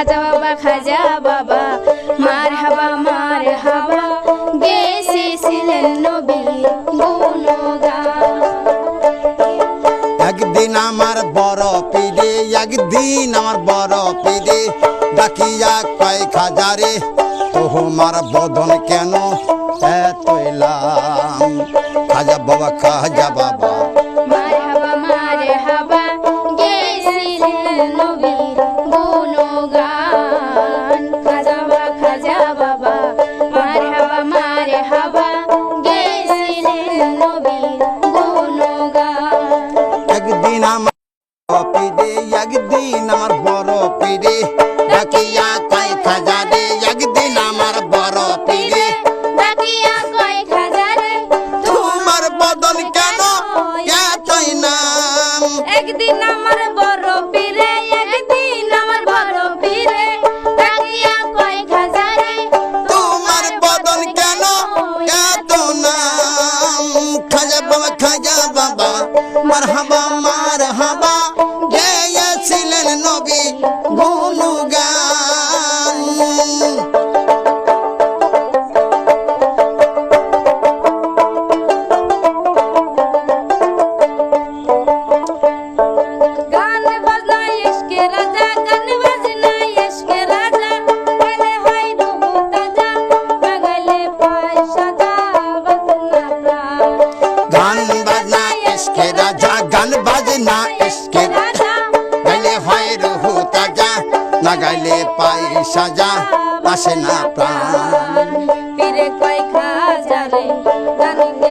খাজা বাবা মার হাবা গেয়েছিলেন নবীর গুণগান। একদিন আমার বড় পীরে, একদিন আমার বড় পীরে ডাকিয়া কয় খাজারে তোমার বদন কেন এতই লাম। খাজা বাবা মার হাবা গেয়েছিলেন নবীর গুণগান। খাজা বাবা মার হাবা গেয়েছিলেন নবীর গুণগান। একদিন আমার পীরে, একদিন আমার বড় পীরে ডাকিয়া কয় খাজারে, একদিন আমার বড় পীরে ডাকিয়া কয় খাজারে তোমার বদন কেন এতই নাম। একদিন আমার বড় পীরে, একদিন আমার বড় পীরে ডাকিয়া কয় খাজারে তোমার বদন কেন এত নাম। খাজা বাবা মারহাবা গেয়েছিলেন নবী গুণগান। গান বাজনা ইশকে রাজা, গান বাজনা ইশকে রাজা, গেলে হয় রূহ তাজা, গেলে পায় সাজা বাজনা প্রাণ। গান বাজনা ইশকে রাজা, গান বাজনা ইশকে রাজা, গাইলে হয় রুহু তাজা, না গাইলে পাই সাজা আসে না প্রাণ।